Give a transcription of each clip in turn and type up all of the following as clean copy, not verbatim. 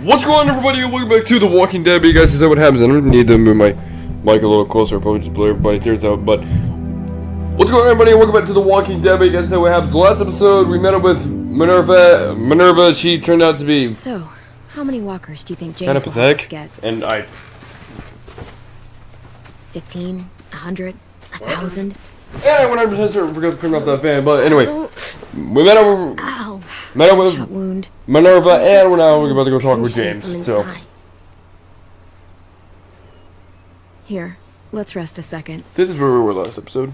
What's going on, everybody? Welcome back to The Walking Dead. But you guys, is that what happens? I don't need to move my mic a little closer. I'll probably just blow everybody's ears out. But what's going on, everybody? Welcome back to The Walking Dead. But you guys, is that what happens? The last episode, we met up with Minerva. She turned out to be so. How many walkers do you think kind James of will have us pathetic. get? And I 15, 100, 1,000. Yeah, 100% sure we're gonna turn off that fan. But anyway, we met up with Shot wound. Minerva, and we're about to go talk with James. So Here, let's rest a second. this is where we were last episode.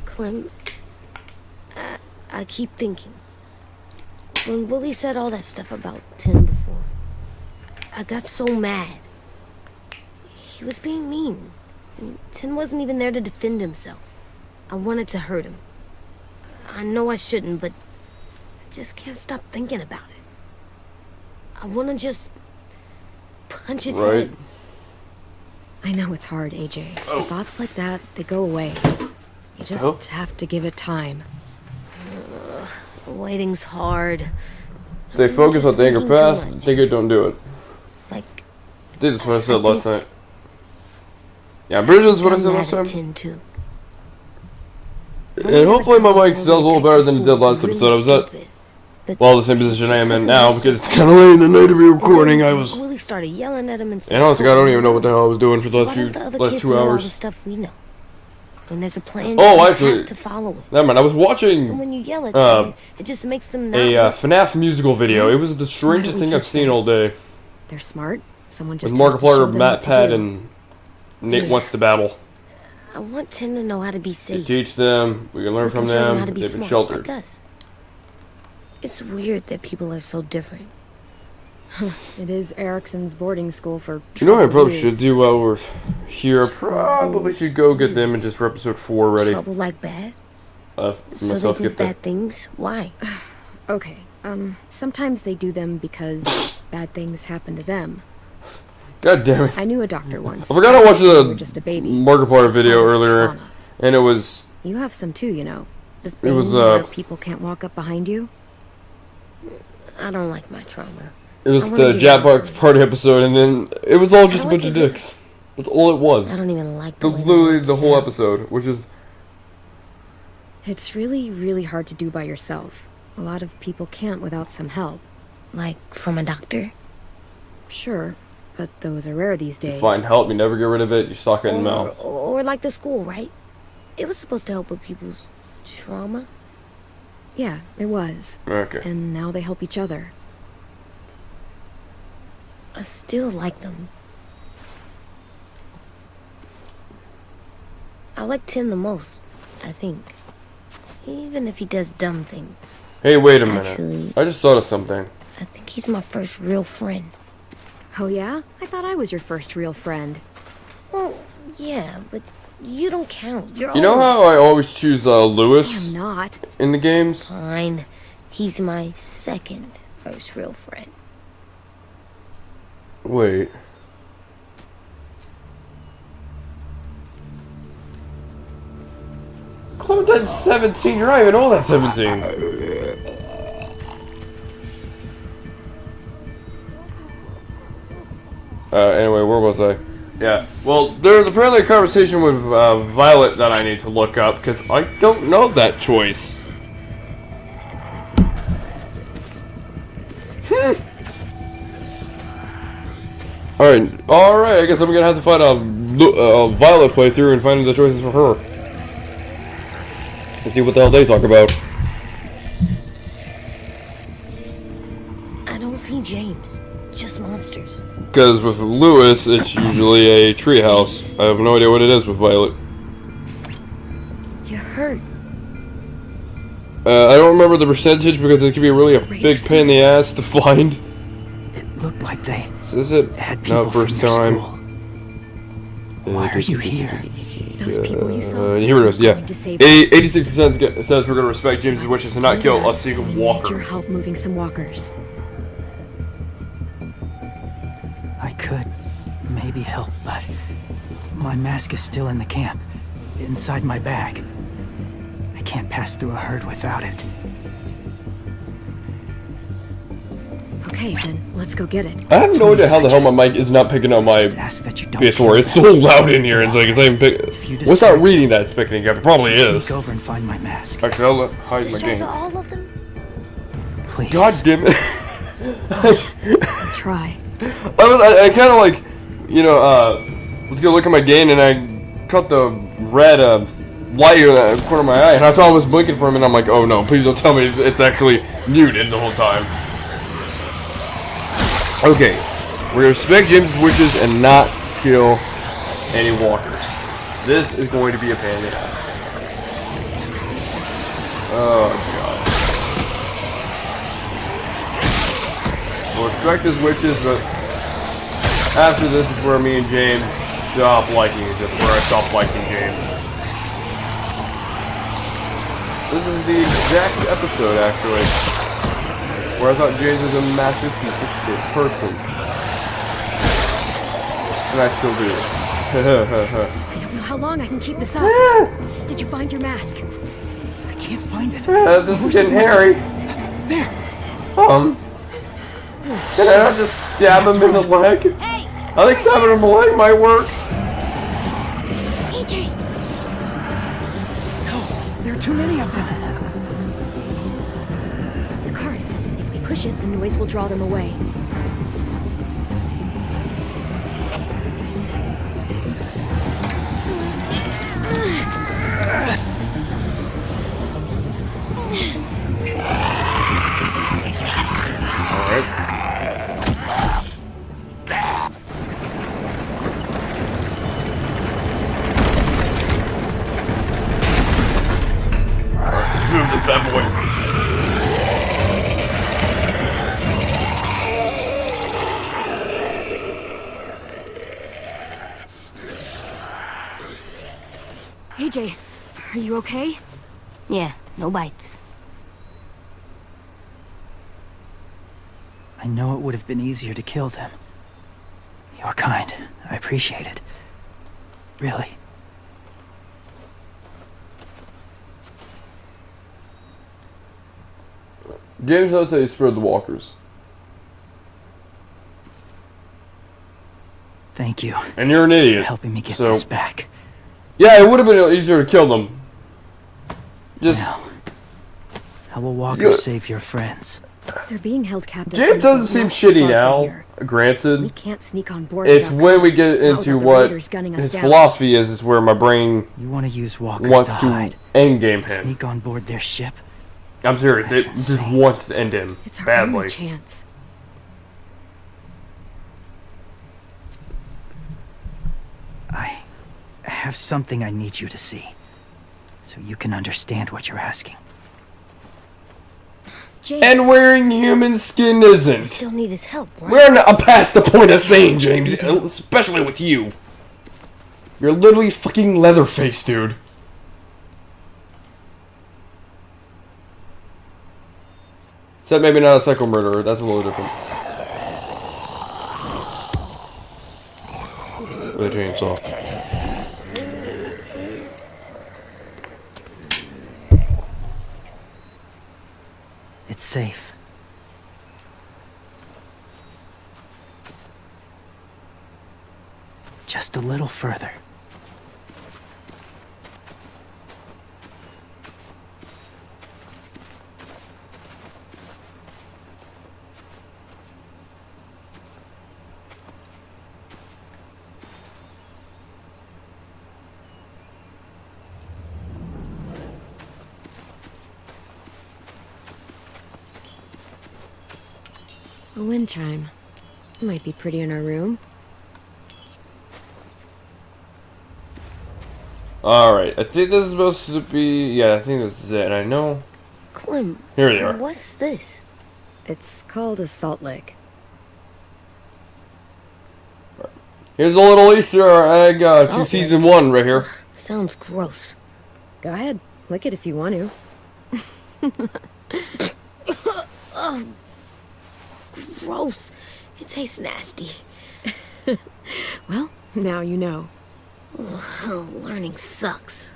Clem, I keep thinking. When Willie said all that stuff about Tim before, I got so mad. He was being mean. And Tim wasn't even there to defend himself. I wanted to hurt him. I know I shouldn't, but I just can't stop thinking about it. I want to just punch his head. I know it's hard, AJ. Thoughts like that, they go away. You just have to give it time. Waiting's hard. Stay focused on the anger past. Think it, don't do it. Like, This is what I said last night. Yeah, Bridget's what I said last time. Too. And hopefully my mic sounds a little better than it did last episode. I was at, well, the same position I am in now because it's kind of late in the night to be recording. I was, Willie started yelling at him and and honestly, I don't even know what the hell I was doing for the last last 2 All the hours. stuff we know. When there's a plan, Oh, you actually, have to follow it. never mind. I was And watching when you yell at someone, it just makes them not a listen. FNAF musical video. It was the strangest thing I've seen all day. They're smart. Someone just With has to show Markiplier, them Matt, what to Pat, do. and Nate wants to battle. I want Tim to know how to be We safe. teach them. We can learn We from can show them. how to be They've been smart, sheltered. like us. It's weird that people are so different. It is Erickson's boarding school for You know what I troubled probably youth. should do while we're here? Probably should go get them and just for episode 4 ready. Trouble like bad? So Myself they do get that. bad things? Why? Okay, sometimes they do them because bad things happen to them. God damn it. I knew a doctor once. I forgot to watch You were the just a baby. Markiplier video Trauma. earlier, and it was You have some too, you know. The thing was, where people can't walk up behind you. I don't like my trauma. it was I the wanna be Jackbox party episode, and then it was all just a I bunch like of it. dicks. That's all it was. I don't even like the way Literally that the whole sounds. episode, which is It's really, really hard to do by yourself. A lot of people can't without some help. Like, from a doctor? Sure, but those are rare these days. find help. You never get rid of it. You suck it in the mouth. Or like the school, right? It was supposed to help with people's trauma. Yeah, it was. Okay. And now they help each other. I still like them. I like Tim the most, I think. Even if he does dumb things. Hey, wait a minute. Actually- I just thought of something. I think he's my first real friend. Oh yeah? I thought I was your first real friend. Well, yeah, but you don't count. You're You know old. how I always choose Lewis I'm not. in the games? Fine. He's my second first real friend. Wait. Clementine's 17. You're not even old at 17. Anyway, where was I? Yeah. Well, there's apparently a conversation with Violet that I need to look up because I don't know that choice. Alright, I guess I'm gonna have to find a Violet playthrough and find the choices for her. And see what the hell they talk about. I don't see James. Just monsters. Because with Lewis, it's usually a treehouse. I have no idea what it is with Violet. You're hurt. I don't remember the percentage because it could be really a big pain in the ass to find. It looked like they So is it? had people No, first from their time. school. Why are you here? Those people you saw. Here it is, yeah. Going to save 86% says we're going to respect James's wishes and not kill a single I need walker. your help moving some walkers. I could. Maybe. maybe help, but my mask is still in the camp, inside my bag. I can't pass through a herd without it. Okay, then let's go get it. I have no idea how the hell my mic is not picking up my Just ask that you don't PS4. It's so loud in here. It's like it's not even pick. What's not reading that? It's picking it up. It probably is. Sneak over and find my mask. Actually, I'll hide my Distract game. all of them? Please. God damn it! Try. I kind of like, you know, let's go look at my game, and I cut the red light in the corner of my eye, and I thought I was blinking for him, and I'm like, oh no, please don't tell me it's actually muted the whole time. Okay, we're gonna respect James' wishes and not kill any walkers. This is going to be a pain in the ass. Oh god. We'll respect his wishes, but after this is where me and James stop liking it. That's where I stop liking James. This is the exact episode, actually, where I thought James was a massive piece of shit person. And I still do. I don't know how long I can keep this up. Did you find your mask? I can't find it. This is getting hairy. There. Can I not just stab him in the leg? Hey! I think stabbing him in the leg might work. AJ! No, there are too many of them. The card. If we push it, the noise will draw them away. Move this bad boy. AJ, are you okay? Yeah, no bites. I know it would have been easier to kill them. You're kind. I appreciate it. Really. James does say he spared the walkers. Thank you And you're an idiot. for helping me get so, this back. Yeah, it would have been easier to kill them. Just. Now, how will Walker Yeah. save your friends? They're being held captive. James doesn't seem not too shitty far from now. here. We Granted, can't sneak on board. it's without when we cover. get Now into that the what raiders gunning us his down. philosophy is where my brain You want to use walkers wants to to hide, end game him. sneak on board their ship? I'm serious. That's It just insane. wants to end him It's our badly. only chance. I have something I need you to see, so you can understand what you're asking. James. And wearing human skin isn't. Still need his help, right? We're not past the point of saying, James, especially with you. You're literally fucking Leatherface, dude. Except maybe not a psycho murderer. That's a little different. With a chainsaw. It's safe. Just a little further. A wind chime. Might be pretty in our room. Alright, I think this is supposed to be... Yeah, I think this is it. And I know... Clem, Here they are. what's this? It's called a salt lick. Here's a little Easter egg to Salt season 1 right here. Sounds gross. Go ahead, lick it if you want to. Gross. It tastes nasty. Well, now you know. Ugh, learning sucks.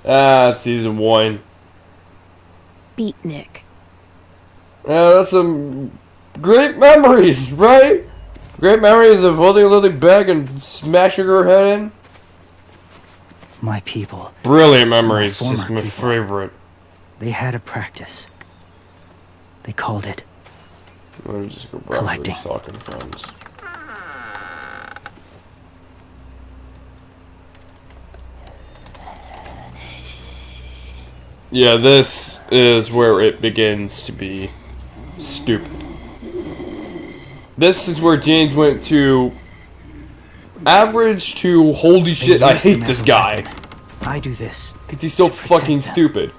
Season 1. Beatnik. That's some great memories, right? Great memories of holding Lily back and smashing her head in. My people. Brilliant memories. My Just my people. favorite. They had a practice. They called it Let me just go back collecting. to the soccer friends. Yeah, this is where it begins to be stupid. This is where James went to average to holy shit, I hate this guy. I do this. Because he's so to protect fucking them. stupid.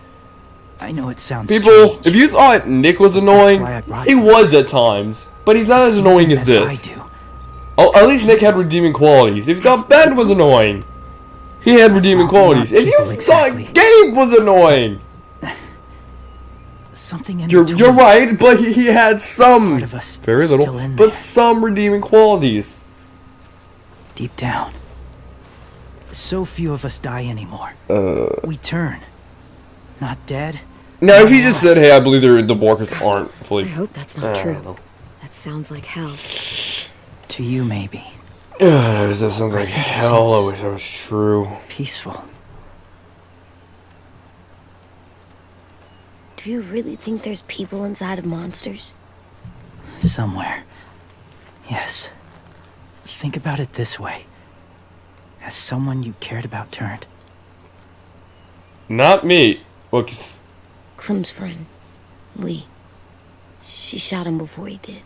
I know it sounds People, strange. if you thought Nick was annoying, why I brought he you. was at times. But he's not To as see annoying them as this. I do. Oh, at least Nick had redeeming qualities. If you thought Ben was annoying, he had redeeming Well, qualities. not If you people thought exactly. Gabe was annoying, Something in you're between. right, but he had some, Part of us very still little, in but there. some redeeming qualities. Deep down. So few of us die anymore. We turn. Not dead. Now, if he just said, "Hey, I believe the walkers aren't I fully," hope that's I not don't true. know. That sounds like hell. To you, maybe. That sounds like I think it hell. I seems- wish that was true. Peaceful. Do you really think there's people inside of monsters? Somewhere. Yes. Think about it this way. Has someone you cared about turned? Not me. Look, Clem's friend, Lee. She shot him before he did.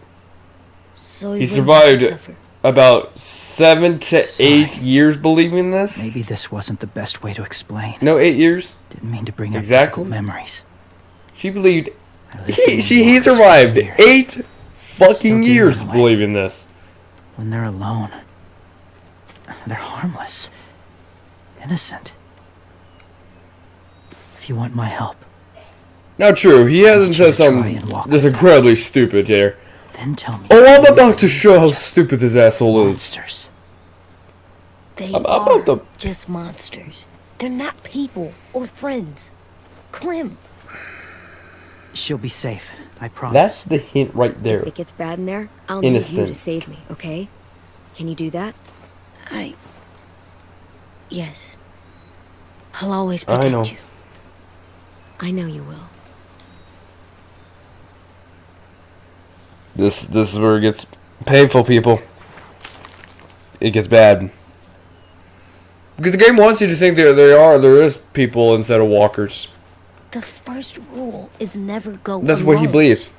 So he He wouldn't have to survived suffer. about 7 to Sorry. 8 years believing this. Maybe this wasn't the best way to explain. No, 8 years. Didn't mean to bring up Exactly. difficult memories. She believed. I lived among He walkers for survived years. 8 Still fucking do years anyway. believing this. When they're alone, they're harmless. Innocent. If you want my help, Not true. He hasn't you said to try something and walk that's with incredibly stupid here. then tell me. Oh, I'm if you about to believe show how they're just stupid this asshole is. monsters. They I'm are about to- just monsters. They're not people or friends. Clem, She'll be safe. I promise. That's the hint right there. If it gets bad in there, I'll need you to Innocent. save me, okay? Can you do that? Yes. I'll always I protect know. you. I know you will. This is where it gets painful, people. It gets bad. Because the game wants you to think there is people instead of walkers. The first rule is never go That's alone. what he believes.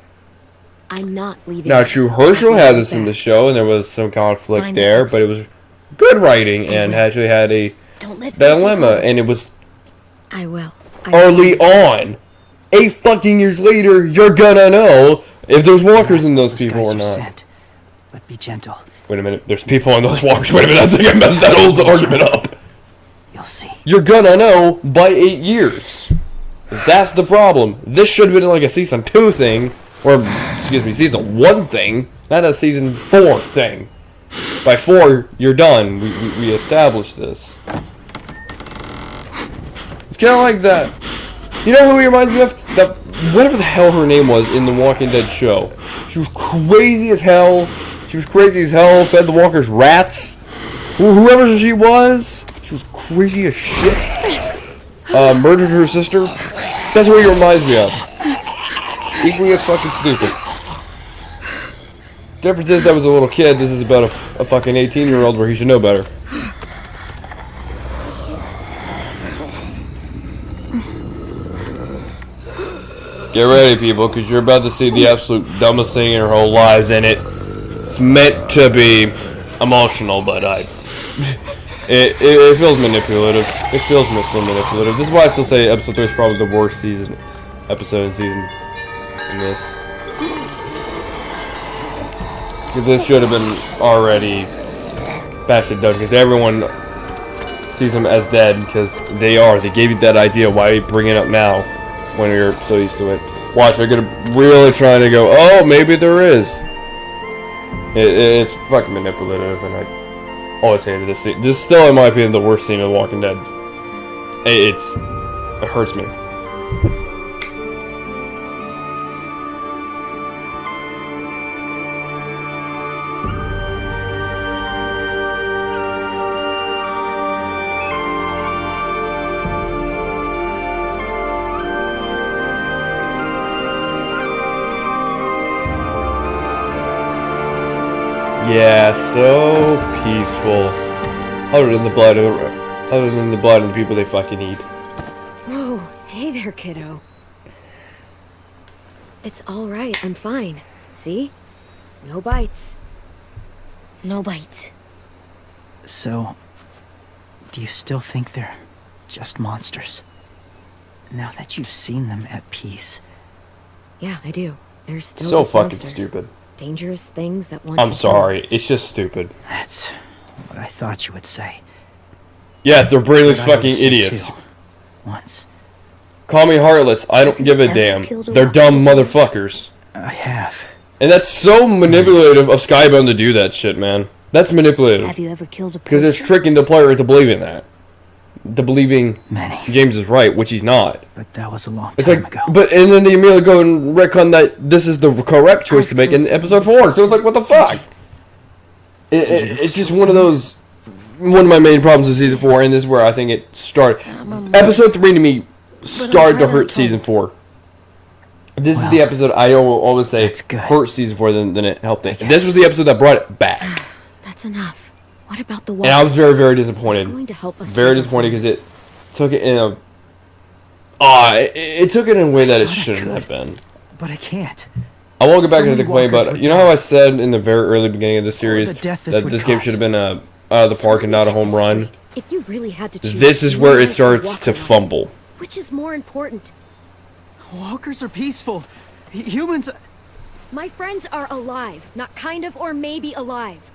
I'm not leaving. Now, you. true, I'll Herschel be had right this in back. the show, and there was some conflict Find the there, but it was exits. good writing, and will. actually had a Don't let them take dilemma, over. and it was I will. I early promise. on. 8 fucking years later, you're gonna know if there's walkers in those Those people guys or are not. sent, but be gentle. Wait a minute, there's people in those walkers. Wait a minute, I think I messed that old argument up. You'll see. You're gonna know by 8 years. That's the problem. This should have been like a season 2 thing, or excuse me, season 1 thing, not a season 4 thing. By 4, you're done. We established this. It's kind of like that. You know who he reminds me of? That whatever the hell her name was in the Walking Dead show. She was crazy as hell. Fed the walkers rats. Whoever she was crazy as shit. Murdered her sister. That's what he reminds me of. Equally as fucking stupid. Difference is that was a little kid. This is about a fucking 18-year-old where he should know better. Get ready, people, because you're about to see the absolute dumbest thing in her whole lives, and it's meant to be emotional, but it feels manipulative. It feels manipulative. This is why I still say episode 3 is probably the worst episode in this. Because this should have been already batshit done. Because everyone sees them as dead. Because they are. They gave you that idea. Why bring it up now when you're so used to it? Watch, they're gonna really trying to go, oh, maybe there is. It's fucking manipulative, and I always hated this scene. This is still, in my opinion, the worst scene of The Walking Dead. It hurts me. Yeah, so peaceful. Other than the blood of the people they fucking eat. Whoa, hey there, kiddo. It's all right. I'm fine. See? No bites. No bites. So, do you still think they're just monsters? Now that you've seen them at peace. Yeah, I do. They're still So just fucking monsters. stupid. Dangerous things that want I'm to sorry, kill us. it's just stupid. That's what I thought you would say. Yes, they're brainless But I would've fucking said idiots. too, once. Call me heartless, I don't Have give you a ever damn. killed a They're dumb walking motherfuckers. I have. And that's so manipulative of Skybound to do that shit, man. That's manipulative. Have you ever killed a Because person? it's tricking the player into believing that. To believing Many. James is right, which he's not. But that was a long It's time like, ago. but and then they immediately go and retcon that this is the correct choice to make in episode 4. So it's like, what the fuck? It's just one of those. One of my main problems with season 4, and this is where I think it started. Episode 3 to me started to hurt season 4. This is the episode I always say that's good. hurt season 4 than it helped it. I This was the episode that brought it back. That's enough. What about the And I was walkers? very, very disappointed. They're going to help us Very save our disappointed because friends. it took it in a. It took it in a way that it shouldn't have been. But I can't. I won't get back So into the many complaint, walkers but would you know how I said in the very early beginning of the series the death this that would this game cause. should have been out of the So park and let not a me get home this run? straight. If you really had to choose, This is one where it life or starts walk to life, fumble. Which is more important? Walkers are peaceful. Humans. My friends are alive, not kind of or maybe alive.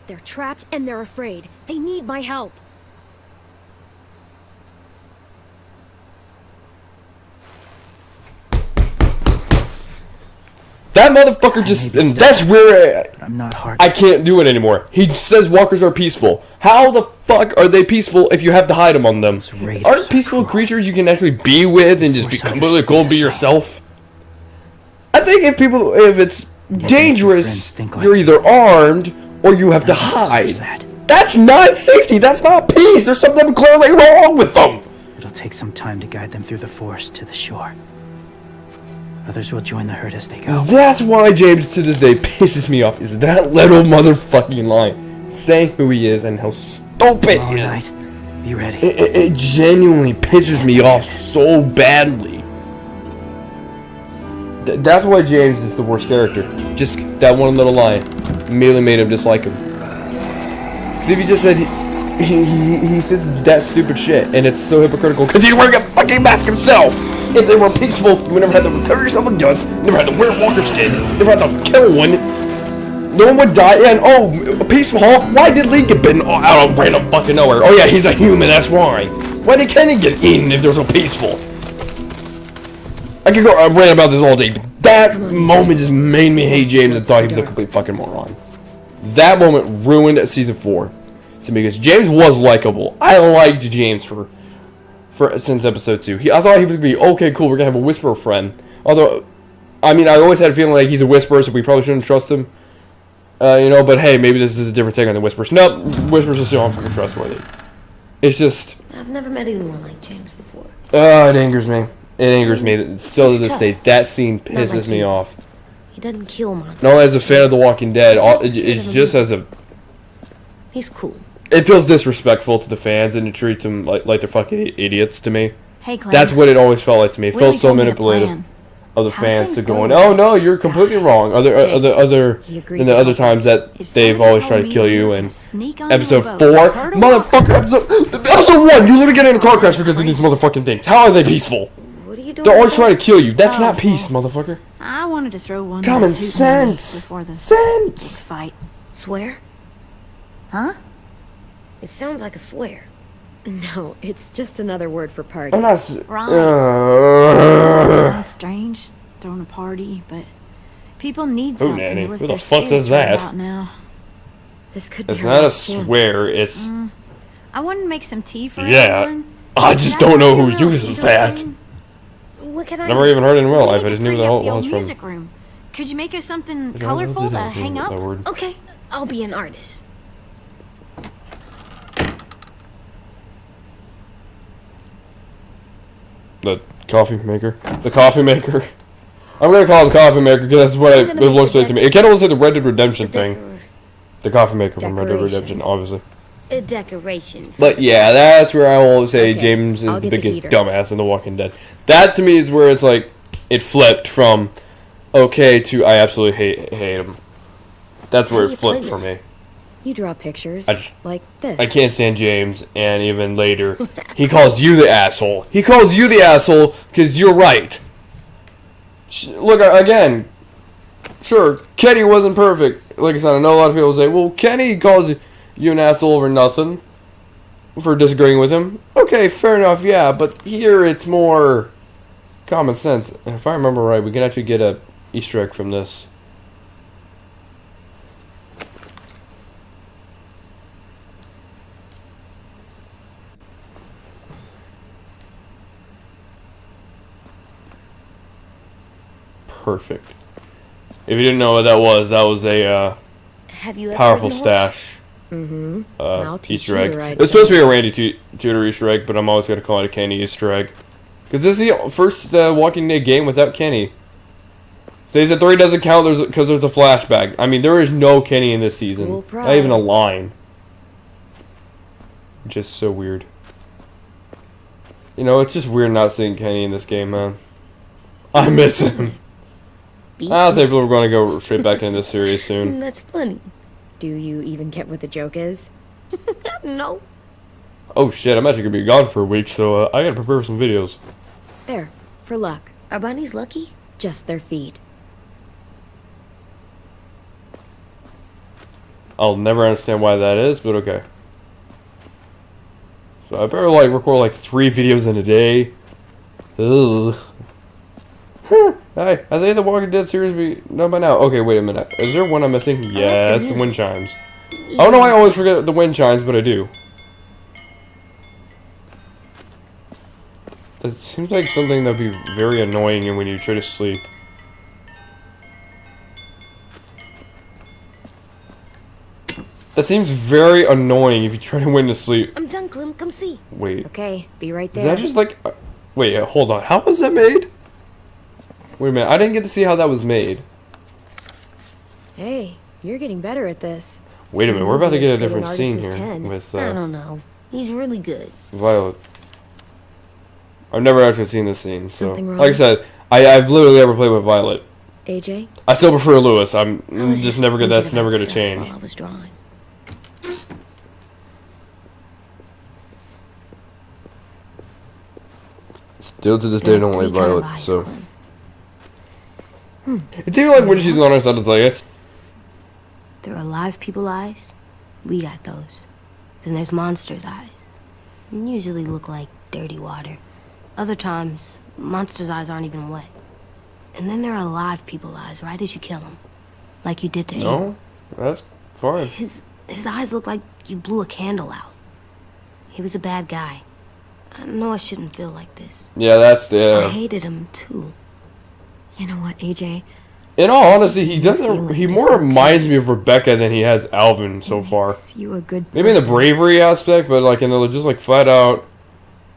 They're trapped and they're afraid. They need my help. That motherfucker just, maybe and that's where I'm not hard. I can't do it anymore. He says walkers are peaceful. How the fuck are they peaceful if you have to hide them on them? raiders Aren't are peaceful cruel. creatures you can actually be with and just be Force others completely to cool, be be the same. yourself? I think if it's friends dangerous, think like you're either you. armed or you have to No one hide. deserves that. That's not safety. That's not peace. There's something clearly wrong with them. It'll take some time to guide them through the forest to the shore. Others will join the herd as they go. That's why James to this day pisses me off. Is that little motherfucking line saying who he is and how stupid All he right. is. Be ready. It genuinely pisses me off so badly. That's why James is the worst character. Just that one little line merely made him dislike him. 'Cause if he just said he says that stupid shit, and it's so hypocritical because he's wearing a fucking mask himself. If they were peaceful, you would never have to cover yourself with guns, never had to wear walker skin, never had to kill one. No one would die, and oh, peaceful, huh? Why did Lee get bitten out of random fucking nowhere? Oh yeah, he's a human, that's why. Why did Kenny get eaten if they're so peaceful? I could go rant about this all day. That moment just made me hate James and thought he was a complete fucking moron. That moment ruined season 4 to me because James was likable. I liked James for since episode 2. I thought he was gonna be okay, cool. We're gonna have a Whisperer friend. Although, I mean, I always had a feeling like he's a Whisperer, so we probably shouldn't trust him. You know, but hey, maybe this is a different take on the Whisperers. Nope, Whisperers are still unfucking trustworthy. It's just, I've never met anyone like James before. it angers me. It angers me. Still to this day, that scene pisses me off. He doesn't kill monsters. Not only as a fan of The Walking Dead, He's not scared it's of just him. as a. He's cool. It feels disrespectful to the fans and it treats them like they're fucking idiots to me. Hey, Clem. That's what it always felt like to me. It Willie felt so told me the manipulative plan. of the How fans to things going, go. oh no, you're completely wrong. Other He agreed than the to other help times us. that If they've somebody always told tried to me kill you you. were And sneak on episode over, 4, hurt a motherfucker, episode 1, you literally get in a car crash because of these motherfucking things. How are they peaceful? What are you doing? They're always trying to kill you. That's not peace, motherfucker. I wanted to throw one Common last hoot in the sense. before the Sense. fight. Swear? Huh? It sounds like a swear. No, it's just another word for party. I'm not. Right. Uh, Sounds strange, throwing a party, but people need Who, something Nanny? to lift Who the their fuck says spirits right that? about now. This could be it's her not a last chance. swear. It's. I wanted to make some tea for Yeah. everyone. I just That don't know might who be a real uses heater that. thing. What can I Never do? even heard it in real We life. need I to just knew pretty the up whole the old was from. music room. Could you make us something I don't know colorful to that- hang up? that word. Okay, I'll be an artist. The coffee maker. The coffee maker. I'm gonna call it the coffee maker because that's what I'm it gonna make looks the like to me. It kind of looks like the Red Dead Redemption The thing. The coffee maker from Red Dead Decoration. Redemption, obviously. A decoration. But yeah, that's where I will say Okay, James is I'll the get the biggest heater. dumbass in The Walking Dead. That to me is where it's like it flipped from okay to I absolutely hate him. That's where How do it you play flipped for with me. You draw pictures I just- like this. I can't stand James, and even later, he calls you the asshole. He calls you the asshole because you're right. Look, again, sure, Kenny wasn't perfect. Like I said, I know a lot of people say, well, Kenny calls you an asshole over nothing for disagreeing with him. Okay, fair enough, yeah, but here it's more common sense. And if I remember right, we can actually get a Easter egg from this. Perfect. If you didn't know what that was a Have you ever powerful ridden a horse? stash Mm-hmm. I'll teach Easter you egg. to ride It's supposed to be a Randy Tudor Easter egg, but I'm always going to call it a Kenny Easter egg. Because this is the first Walking Dead game without Kenny. Season 3 doesn't count because there's a flashback. I mean, there is no Kenny in this season. School Not even a pride. line. Just so weird. You know, it's just weird not seeing Kenny in this game, man. I miss him. I think we're going to go straight back into this series soon. That's funny. Do you even get what the joke is? No. Oh shit, I'm actually going to be gone for a week, so I got to prepare some videos. There, for luck. Are bunnies lucky? Just their feet. I'll never understand why that is, but okay. So I better like record like 3 videos in a day. Ugh. Huh. Hey, I think the Walking Dead series we know by now. Okay, wait a minute. Is there one I'm missing? Yes, the wind chimes. I don't know why I always forget the wind chimes, but I do. That seems like something that'd be very annoying when you try to sleep. That seems very annoying if you try to win to sleep. I'm done, Clem. Come see. Wait. Okay, be right Is there. that just like... wait, hold on. How was that made? Wait a minute. I didn't get to see how that was made. Hey, you're getting better at this. Wait a minute. So We're about to maybe get a as good an different artist scene as here 10. with I don't know. He's really good. Violet. I've never actually seen this scene, so... Something wrong? like I said, I've literally never played with Violet. AJ? I still prefer Lewis. I was just never good. thinking That's never about going to stuff change. While I was drawing. Still to this There day, are don't like three kind of Violet, eyes, so... Clem. It's even like when she's on her side, it's like, it's... There are live people eyes. We got those. Then there's monsters' eyes. Usually look like dirty water. Other times, monsters' eyes aren't even wet. And then there are live people eyes right as you kill them. Like you did to Abel. No? That's fine. His eyes look like you blew a candle out. He was a bad guy. I know I shouldn't feel like this. Yeah, that's I the... hated him too. You know what, AJ? in all honesty, he doesn't... feeling he this more okay. reminds me of Rebecca than he has Alvin so far. Makes you a good Maybe in the person. bravery aspect, but like in the just like flat out...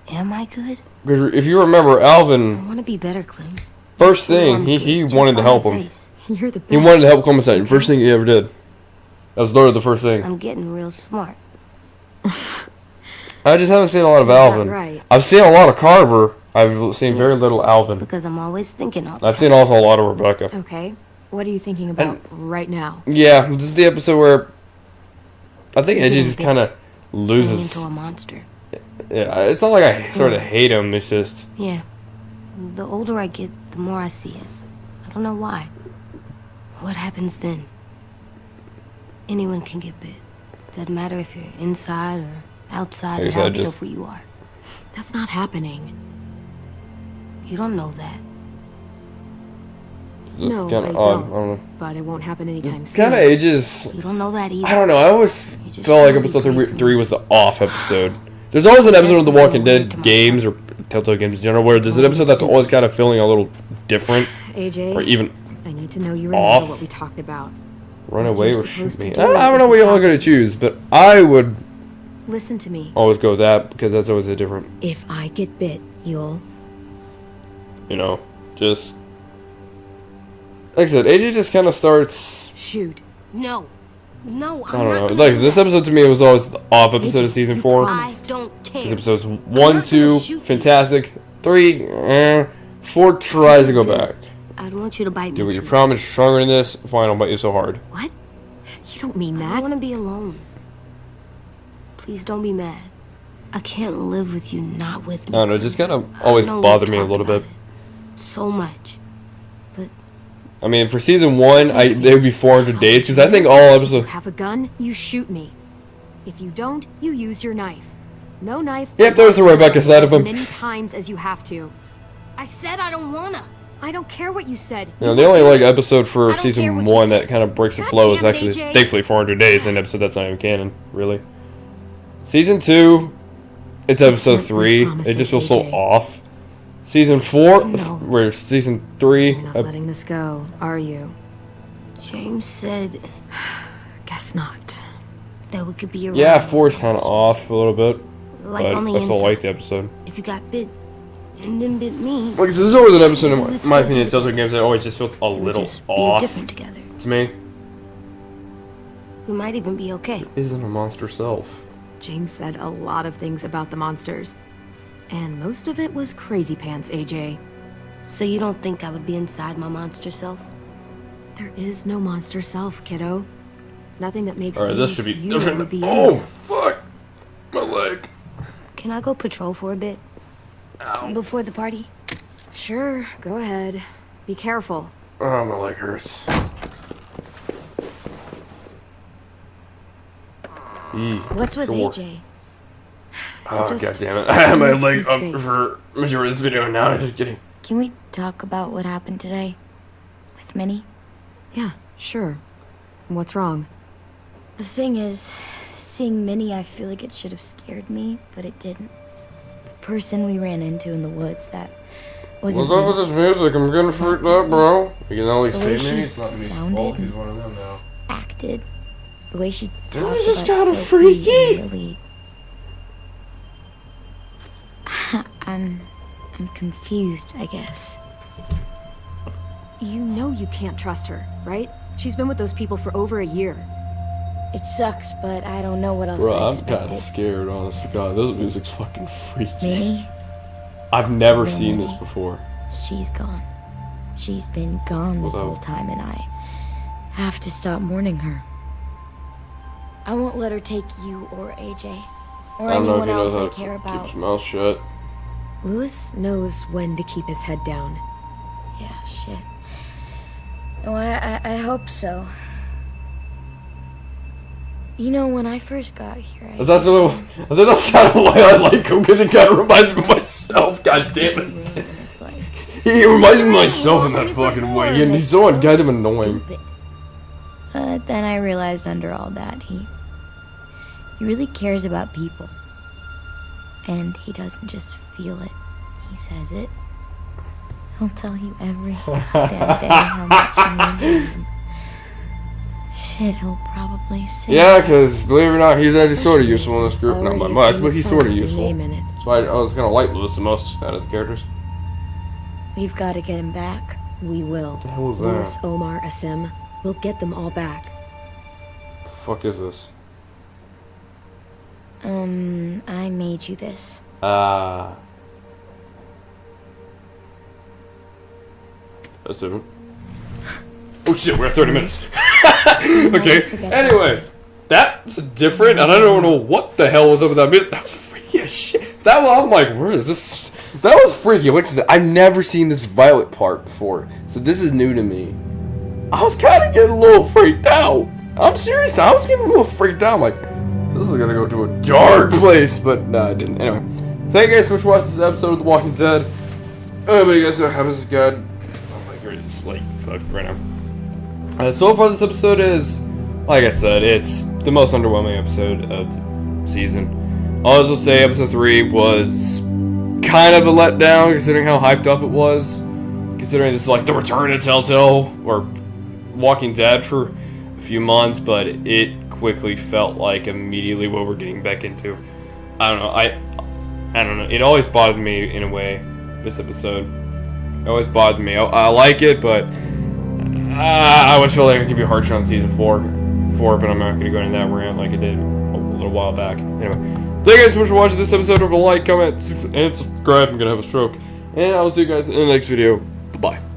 Am I good? Because if you remember, I Alvin, want to be better, Clem. first So thing, I'm he good just wanted to by help my him. face. You're the best. He wanted to help Clementine. First thing he ever did. That was literally the first thing. I'm getting real smart. I just haven't seen a lot of Is that Alvin. right? I've seen a lot of Carver. I've seen very Yes. little Alvin. Because I'm always thinking all the I've time. seen also a lot of Rebecca. Okay, what are you thinking about right now? Yeah, this is the episode where I think You're Edgy getting just big. kind of Turning loses. into a monster. Yeah, it's not like I sort of hate him. It's just Yeah. The older I get, the more I see it. I don't know why. What happens then? Anyone can get bit. Doesn't matter if you're inside or outside, Like I or said, how just- careful you are. That's not happening. You don't know that. This No, is kind I of odd. don't. I don't know. But it won't happen anytime soon. Kind of ages. You don't know that either. I don't know. I always You just felt like wanna be episode free from three it. was the off episode. There's always an episode of The Just Walking being weird Dead to games or Telltale games in general where there's an episode that's always kind of feeling a little different AJ, or even I need to know you remember off. what we talked about. run What away you're or shoot supposed to me. do I don't know if what it y'all are gonna happens. choose, but I would Listen to me. always go with that because that's always a different, If I get bit, you'll... you know, just like I said, AJ just kind of starts. shoot. No. No, I'm I don't not know. gonna Like do this that. episode to me was always the off episode of AJ, season you 4. promised. I don't care. These episodes I'm 1, not 2, gonna shoot you. fantastic. 3, 4 tries to go back. I don't want you to bite Do me. what you too. promised. You're stronger than this. Fine, I'll bite you so hard. What? You don't mean I that. want to be alone. Please don't be mad. I can't live with you not with me. I don't know. It just kind of I always know we've bothered me a talked little about bit. it so much. But I mean, for season 1, they would be 400 days because I think all You episodes. have a gun, you shoot me. If you don't, you use your knife. No knife. Yep, there's the Rebecca side of him. As many times as you have to. I said I don't wanna. I don't care what you said. You know, the only like episode for I don't care season what you 1 say. that kind of breaks the God flow is damn it, actually AJ. thankfully 400 days, an episode that's not even canon, really. Season 2, it's episode can't 3. promise It just feels so AJ. off. Season 4, No. where season 3, You're not letting this go, are you? James said Guess not. that we could be around. yeah, 4 is kind of off a little bit, Like but on the I still inside. like the episode. If you got bit and then bit me, Like, there's always an episode, in Let's my do opinion, it. Telltale games that always just feels a we would little just be off different together. to me. We might even be okay. Isn't a monster self. James said a lot of things about the monsters. And most of it was crazy pants, AJ. So you don't think I would be inside my monster self? There is no monster self, kiddo. Nothing that makes Alright, you, this should be you different. would be in Oh, there. fuck! My leg. Can I go patrol for a bit? Before the party? Sure, go ahead. Be careful. Oh, my leg hurts. What's with Sure. AJ? Oh, just god damn it. I had my need leg some up space. for majority of this video and now I'm just kidding. Can we talk about what happened today? With Minnie? Yeah, sure. What's wrong? The thing is, seeing Minnie, I feel like it should have scared me, but it didn't. The person we ran into in the woods, that wasn't What's up with Minnie. this music? I'm getting freaked out, bro. You can only The way say me. she It's not Minnie's sounded. fault. He's one of them now. Acted. The way she This talked is about kinda Sophie freaky. and Lily. I'm confused, I guess. You know you can't trust her, right? She's been with those people for over a year. It sucks, but I don't know what else Bro, I I'm kind expected. of scared, honestly. God, this music's fucking freaky. Minnie, I've never Little seen this Minnie. before. she's gone. She's been gone this Wow. whole time, and I have to stop mourning her. I won't let her take you or AJ, or I don't know if anyone he knows else how I to care keep about. his mouth shut. Lewis knows when to keep his head down. Yeah, shit. No, I hope so. You know, when I first got here, I That's a little. I think that's kind of why I like him, because it kind of reminds me of myself. God damn it. It's like, He reminds me of myself in that fucking way, and he's so goddamn annoying. stupid. Then I realized under all that, he really cares about people. And he doesn't just feel it, he says it. He'll tell you every goddamn day how much you need him. Shit, he'll probably say Yeah, because believe it or not, he's actually sort of useful in this group. Not by Already much, a but he's famous sort of song with your useful. name in it. So I was gonna like Lewis the most out of the characters. we've got to get him back. We will. What the hell was Lewis, that? Omar, Asim. We'll get them all back. The fuck is this? I made you this. That's different. Oh shit, we're at 30 minutes. Never Okay, forget anyway. That's different, and I don't know what the hell was up with that music. That was freaky as shit. That one, I'm like, where is this? That was freaky. Look at that. I've never seen this Violet part before, so this is new to me. I was kind of getting a little freaked out. I'm serious. I was getting a little freaked out. I'm like, this is gonna go to a dark place, but no, I didn't. Anyway, thank you guys so much for watching this episode of The Walking Dead. But you guys know how this is good. Oh my god, it's like fuck right now. So far, this episode is, like I said, it's the most underwhelming episode of the season. I'll also say episode 3 was kind of a letdown, considering how hyped up it was. Considering this is like the return of Telltale or Walking Dead for a few months, but it quickly felt like immediately what we're getting back into. I don't know. I don't know. It always bothered me in a way. This episode, it always bothered me. I like it, but I always feel like I could be harsher on season 4, but I'm not going to go into that rant like I did a little while back. Anyway, thank you guys so much for watching this episode. Remember to like, comment, and subscribe. I'm going to have a stroke. And I'll see you guys in the next video. Bye-bye.